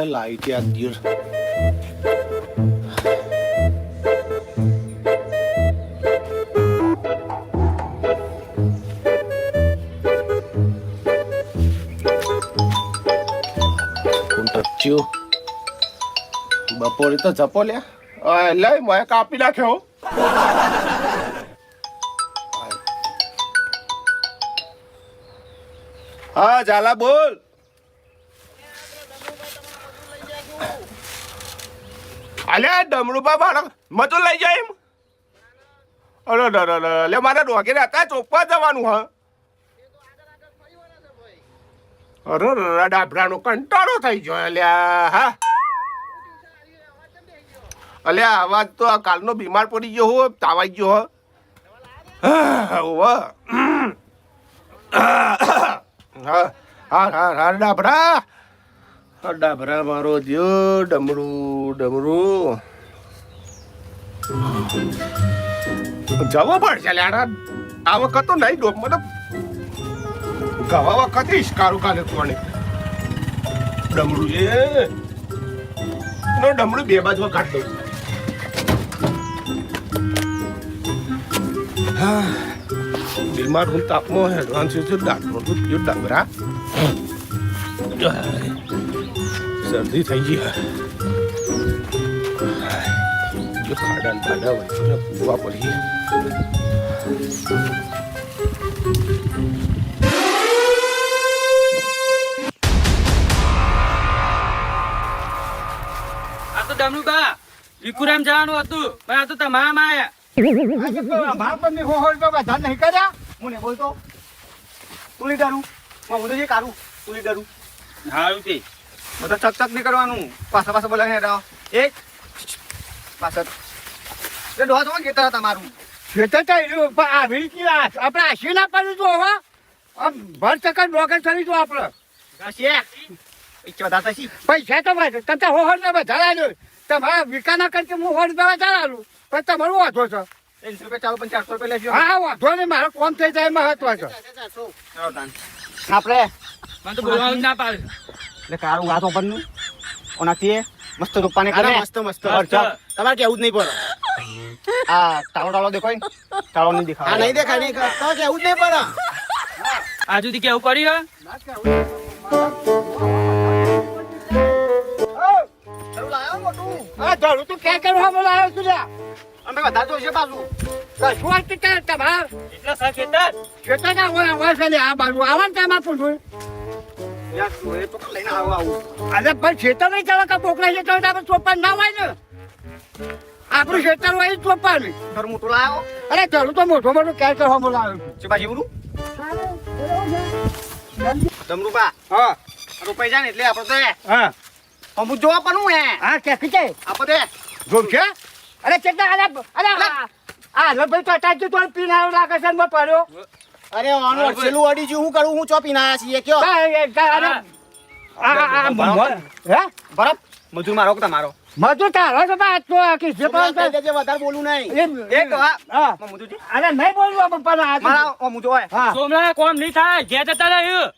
Light યાદ દિયર ટચ્યું બપોરે તો જપો લ્યા લઈ મેં કાપી નાખ્યો હા ઝાલા બોલ અલ્યા ડમરૂ બાબા મતું લઈ જાય એમ અરે લે મારા ડોગેરે હતા ચોપવા જવાનું હા અરે ડાભરાનો કંટાળો થઈ ગયો અલ્યા હા અલ્યા અવાજ તો આ કાલનો બીમાર પડી ગયો હો તાવાઈ ગયો હો હા હા હા ડાભરા ડાભરા મારો દ્યો ડમરું ડમરું જવો પડશે લ્યાડા આ વખત તો નહીં ડોબ મતલબ ગવા વખત ઇશ્કારું કાલે કોને ડમરું એ ડમરું બે બાજુ કાઢ દઉં બીમાર હું તાપમાં હેડવાન છે ડાક્ટર તો પીયો ડાંગરા શરદી થઈ ગઈ જો ખાડા ખાડા હોય પૂવા પડી આ તો ડમરુબા વિકુરામ જવાનું હતું પણ આ તો તમારામાં આયા મારા પર હો તો બધા નહીં કર્યા હું ને બોલતો તું લીધા હું તો જે કારું તું લીધા હારું તે બધા ચકચક નહીં કરવાનું પાછા પાછા બોલાવીને હેડાવો એક પાછળ એ ડોહા તો ખેતર તમારું ખેતર તો આવી આપણે આશી ના પડ્યું તું હવે ભર ચક્કર ડોકર કરી તું આપણે પૈસા તો તમે હો ને વધારે આવ્યો તમારા વિકાના કરકે હું હો રૂપિયા વધારે આવ્યું પણ તમારું વાંધો છે 300 રૂપિયા ચાલો પણ 400 રૂપિયા લેજો હા વાંધો નહીં મારો કોમ થઈ જાય મહત્વ છે આપણે મને તો બોલવાનું ના પાડે એટલે કારું વાતો પરનું ઓનાથી મસ્ત રૂપાને કરે મસ્ત મસ્ત તમારે કેવું જ નહીં પડે આ ટાળો દેખાય ટાળો નહીં દેખાય આ નહીં દેખાય નહીં તો કેવું જ નહીં પડે આ સુધી કેવું કર્યું તું ક્યાં કરવા બોલાયો છું અમે બધા તો છે બાજુ કશું વાત તમારે એટલે ખેતર ખેતર ના હોય છે આ બાજુ આવવાનું ટાઈમ આપું છું અરે પણ ખેતર નહીં ચાલે કે બોકડા ખેતર આપણે ચોપાન ના હોય ને આપણું ખેતર હોય ચોપાન ઘર મોટું લાવ્યો અરે ચાલું તો મોટો ક્યાં કરવા બોલાવ્યો છે બાજી બોલું ડમરુબા હા રૂપાઈ જાય ને એટલે આપણે તો હા અમુક જોવા પણ હું હા કે છે આપણે જોમ છે અરે કેટલા અરે ભાઈ તો અટાજી તો પીને આવ્યો લાગે છે ને પડ્યો અરે આનો છેલ્લું અડી હું કરું હું ચો પીને આયા છીએ કયો હે બરફ મજૂર મારો કે તમારો મજૂર તારો તો તો કે જે પણ વધારે બોલું નહીં એક હા મજૂરજી અરે નહીં બોલવા પપ્પા મારા ઓ મુજો હા સોમલા કોમ નહીં થાય ઘેર જતા રહ્યું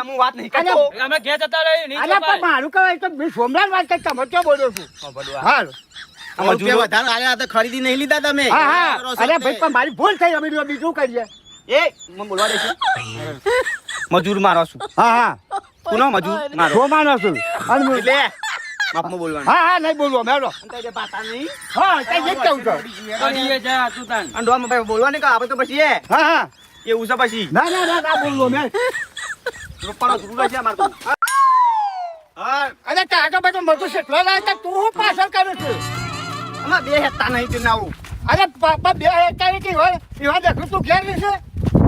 હું વાત નહીં કરતો અમે ઘેર જતા રહ્યું નહીં અરે પણ મારું કહેવાય તો મેં સોમલાલ વાત કરતા તમે ક્યાં બોલ્યો છું હાલ મજૂર વધારે આલ્યા તો ખરીદી નહીં લીધા તમે હા હા અરે ભાઈ પણ મારી ભૂલ થઈ અમે બીજું કરીએ એ મને બોલવા દેજો મજૂર મારો છું હા હા કોનો મજૂર મારો છો માનો છું એટલે આપમાં બોલવાનું હા હા નહીં બોલવો મેલો અંતે પાતા નહીં હા તે જ કહું છું કરીએ જા તું તાન અંડવામાં ભાઈ બોલવાની કા આપણે તો પછી એ હા હા એવું છે પછી ના ના ના ના બોલવો મે રૂપાનો જરૂર છે મારતો હા અરે તાજો બધો મજૂર છે લાય તું પાછળ કરે છે આમાં બે હેતા નહીં તે નાવું અરે પાપા બે હેતા કે હોય એવા દેખું તું ઘેર છે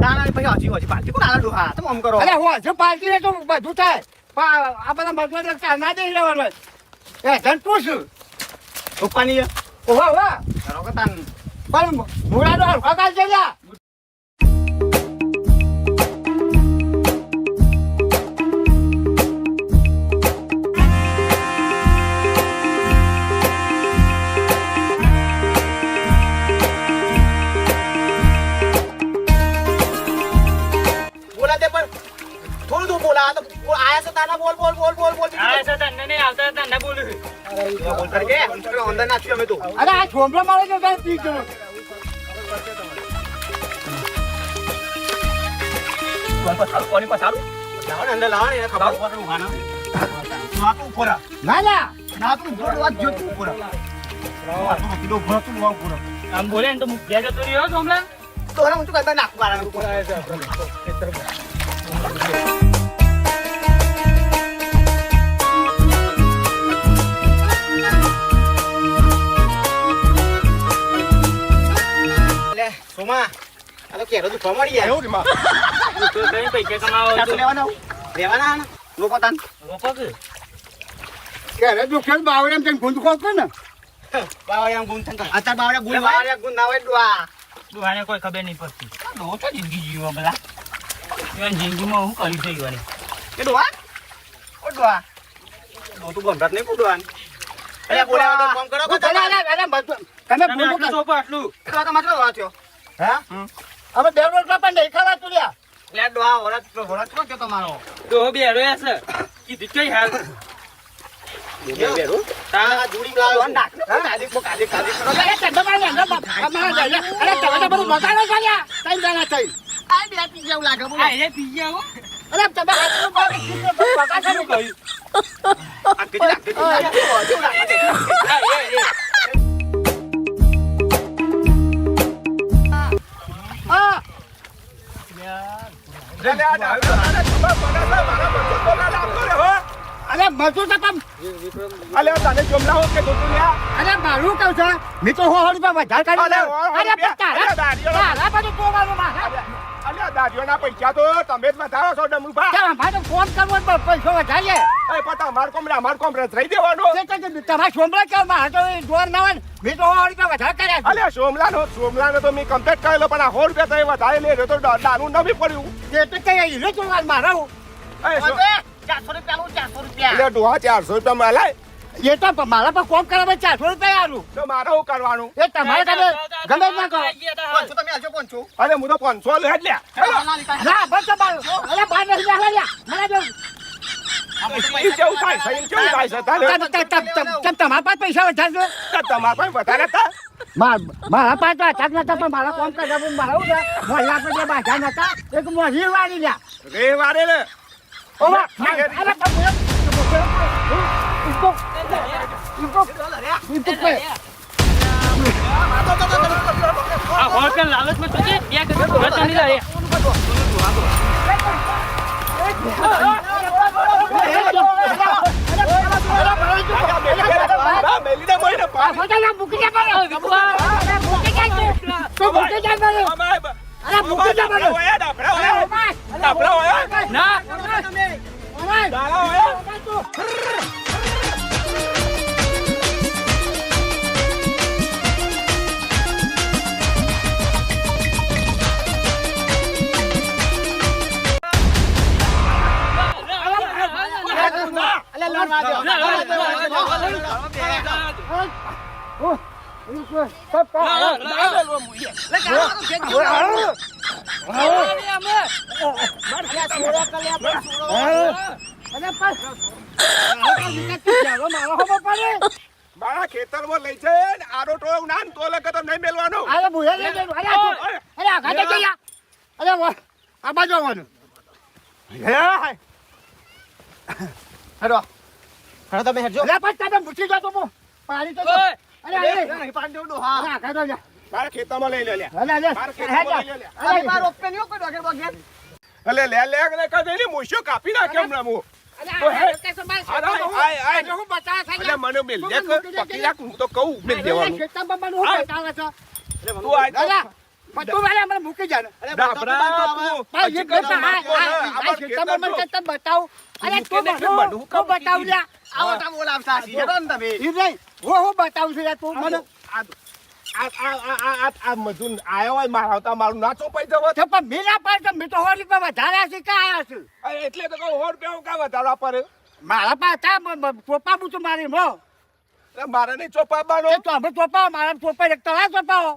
તારા પછી હજી પાર્ટી કોણ આલા ડોહા તમે આમ કરો અરે હો જો પાર્ટી રે તો બધું થાય આ બધા મજૂર દેખતા ના દે લેવાનો એ ધન પૂછું રૂપાની ઓહો વાહ તારો કે તાન પણ મુરાદો હલકા કાલ છે જા ના બોલું બોલતા કે અંદર નાખ્યો અમે તો અરે આ છોમરો મારો તો તારે પી ગયો કોની પાછાડું લાવણ અંદર લાવણ એને ખબર ઉપર ઉભાના નાતું ઉપર ના ના નાતું ઉપર વાત જો ઉપર નાતું કિલો ઉપર તું વા ઉપર આમ બોલે ને તો હું ઘેર જતો રહ્યો સોમલા તો હરા હું તો કદા નાખ મારા ઉપર લે સોમા આ તો કેરો તું કમાડી જાય એવું રે માં તો કઈ પૈસા કમાવો ચાતો લેવાના ને લોકો તાન રોકો કે કે દુખેલ બાવરેમ તને ગુંદ ખોતો ને બાવળિયા ગુણ થંકા આતા બાવળિયા ગુણ બાવળિયા ગુણ ના હોય ડુઆ દુહાને કોઈ ખબર નહીં પડતી આ તો જિંદગી જીવો બધા ઈવન જિંદગીમાં હું કરી છે ઈવાની કે ડુઆ ઓ ડુઆ નો તું ગમરાત નહીં કુડવાન અરે બોલાવો તો ફોન કરો કે તમે તમે બોલો આટલું સોપો આટલું તો તો માત્ર વાત થયો હે અમે બે રોટલા પણ નહીં ખાવા તુર્યા લે ડુઆ વરત કો કે તમારો તો બેરો છે કીધું કઈ હાલ બેરો તા જુડી લાવો નાખ કાલી કો કાલી કાલી અરે ચડવા ને અમારા જાય અરે તમે બધું બગાડો ચાલ્યા કઈ જાના થઈ આ બે પી જેવું લાગે બોલો આ એ પી ગયા હો અરે તમે હાથનું બગાડ કહ્યું આ કે હા લે લે આ મારા બધું બોલા લાગતો રે હો અરે મજૂર તો તમ અલે તને જમલાઓ કે દોતું લ્યા અરે મારું કહું છે મેં તો 100 રૂપિયા વધારે કાઢી અરે, 100 રૂપિયા. તારા બધું પોવાનું મારા અલે દાદીઓના પૈસા તો તમે જ વધારો છો ડમુભા કેમ મારે ફોન કરવો તો પૈસો વધારે એ પતા અમાર કોમ રહી દેવાનો તમારા છોમરા કેમ મારે તો ડોર ના હોય ને મેં તો 100 રૂપિયા વધારે કર્યા અલે સોમલાનો તો મેં કમ્પ્લીટ કરેલો પણ આ 100 રૂપિયા તો એ વધારે લે તો દાનું નવી પડ્યું છે તે કઈ હીરો ચોરવા મારા એ સો- 400 રૂપિયા 400 રૂપિયા એટલે ડોહા 400 રૂપિયા મળાય એ તો મારા પર કોમ કરવા 400 રૂપિયા આલું તો મારે શું કરવાનું એ તમારે તમે ગમે ના કરો પાંચસો તમે આજો 500 અરે હું તો 500 લે જ લે ના બસ તો મારું અરે બાર નહીં લાવ્યા મને જો ઈ કેવું થાય છે ઈ કેવું થાય છે તારે તમારા પાસે પૈસા વધારે છે તમારા પાસે વધારે હતા મારા પાસે અચાક નતા પણ મારા કોમ કરવા પણ મારા ઉડા મોહલ્લા પર જે બાધા નતા એક મોહી વાળી લ્યા રે વારે લે ઓવા અરે આ હોટલ લાલચમાં તો છે બે કદમ હોટલ નહીં લાય મેલીને મોઈને પાછો મૂકી જા ના મારા ખેતરમાં લઈ જાય ને આરો ટોળો ના ને તો લગે તો નહીં મેલવાનો હેડો હેડો તમે હેડજો પાણી તો ઓય નહીં પાડ દેવડો હા મારા ખેતરમાં લઈ લે લે મારા ખેતરમાં લઈ લે અરે માર ઓપે નહીં કોઈ ડોગર બગેર અલે લે લે લે કદે ની મોશો કાપી નાખ્યો હમણાં હું અલે મને મેલ લે પકડી રાખ હું તો કહું મેલ દેવાનું તું આ મૂકી જાય ડાબરા તું ભાઈ, હજી કશું આ નાખો ને. ખેતરમાં મને ખેતરનો. તને બતાવું. અરે મૂકે તું ને એટલે મને બધું તું બતાવ લ્યા. આવો તા બોલાવતા છી હેડો ને તમે ઈ નહીં, હું બતાવું છું યાર તું મને. આ મજૂર આયો હોય મારા આવતા મારું ના ચોપાઈ જવો તો પણ મેં ના પાડતો, મેં તો 100 રૂપિયા વધારે છે કે આયા છું. એટલે તો કહું 100 રૂપિયા કા વધારવા પડે મારા પાસે હતા, ચોપાવું છું મારી મો. એટલે મારે નહીં ચોપાવવાનો એ તો અમે ચોપાવો, મારા ચોપાઈ એક તળા ચોપાવો.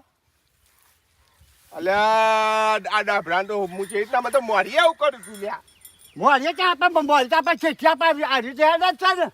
અલ્યા આ ડાભડા તો હું છે એટલા તો મોરી આવું કરું છું લ્યા મોરીએ ત્યાં આપણે મોરી તો આપણે છેઠિયા પાસે આ રીતે હેડ જ છે ને.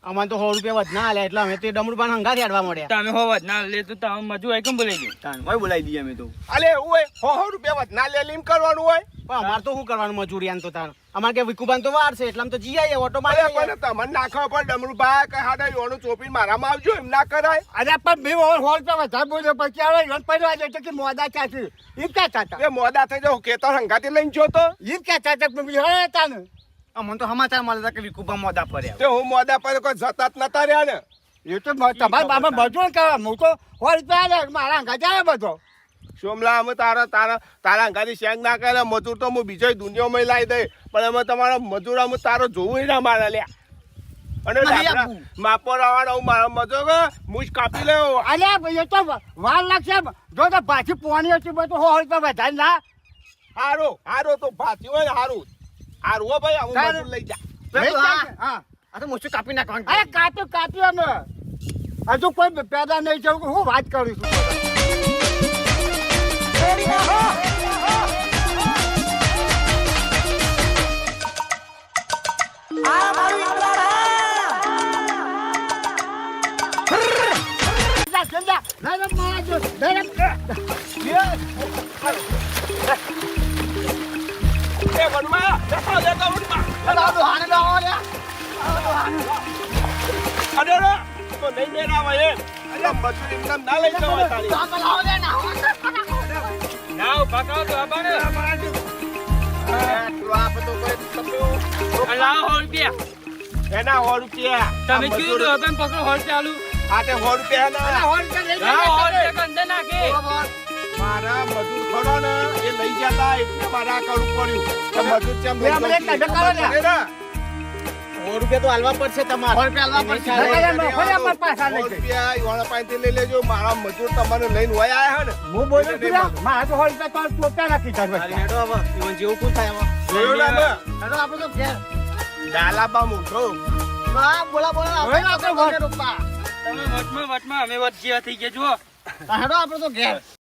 અમારે તો 100 રૂપિયા વધના આલ્યા એટલે અમે તો ડમરુબાન હંગાથી આડવા મળ્યા. તમે હોવત ના લે તો તમે મજૂર આઈ કેમ બોલાઈ ગયો તાન કોઈ બોલાવી દઈએ અમે તો. અલે એવું હોય 100 રૂપિયા વધના લે લીમ કરવાનું હોય પણ અમારે તો શું કરવાનું મજૂરી આન તો તાન. અમારે કે વિકુબાન તો વાર છે એટલે આમ તો જી આવીએ ઓટો અરે મારી પણ તમને નાખવા પર ડમરુભાઈ કે હાડા યોનું ચોપીને મારામાં આવજો એમ ના કરાય અરે પણ મેં ઓર હોલ તો વધારે બોલ્યો પછી આવે લોન પડ્યો આજે તો કે મોદા ચાચી ઈ ક્યાં ચાચા એ મોડા થઈ જાવ કેતર હંગાથી લઈને જો તો ઈ ક્યાં ચાચા પણ બીજો હે તાને અમને તો સમાચાર મળતા કે વિકુબા મોદા ફર્યા. તે હું મોડા પર કોઈ જતા જ નતા રહ્યા ને એ તો તમારા બાબા મજૂર કરવા હું તો હોલ રૂપિયા આલે મારા ગજાય બધો સોમલા અમે તારા હંગાથી શેંગ ના કરે મજૂર તો હું બીજો દુનિયામાં લાવી દઈ પણ અમે તમારા મજૂર અમે તારો જોવું ના મારા લ્યા અને માપો આવવાનો હું મારા મજૂર મુજ કાપી લેવો અલ્યા ભાઈ એ તો વાર લાગશે જો તો પાછી પોણી હતી બધું હોલ રૂપિયા વધારે ના હારો તો ભાતી હોય ને હારું હો ભાઈ હું મજૂર લઈ જા હા આ તો મોસ્ટ કાપી નાખવાનું. અરે કાપ્યું અમે હજુ કોઈ પેદા નહીં જવું હું વાત કરું છું એ વનમાં દેખો વનમાં અરે રે તો નહીં મેરાવા એમ અરે મજૂર એકદમ ના લઈ જવાય તારી ના પકાવ તો આબાને લાવો 100 રૂપિયા એના 100 રૂપિયા તમે કીધું તો હવે પકડો 100 ચાલુ આ તે 100 રૂપિયા ના લાવો 100 રૂપિયા અંદર નાખે મારા મજૂર ખરો ને એ લઈ જતા એટલે મારા કરવું પડ્યું તો મજૂર ચમ લઈ બે મિનિટ કાઢો કરો ને. 100 રૂપિયા તો હાલવા પડશે તમારે. 100 રૂપિયા હાલવા પડશે. પાછા લઈ 100 રૂપિયા ઈવાળા પાસેથી લઈ લેજો મારા મજૂર તમને લઈને વયા આયા ને હું બોલું છું ને, મારા તો હોલ રૂપિયા તો ટોપ્યા નથી તારી કરવા હેડો હવે ઈવન જેવું કોણ થાય હવે. જોયું ને અમે હેડો આપણે તો ઘેર. ડાલાબા મૂઠો હા બોલા હવે આપણે આપણે તમે વટમાં અમે વટ જેવા થઈ ગયા જુઓ હેડો આપણે તો ઘેર.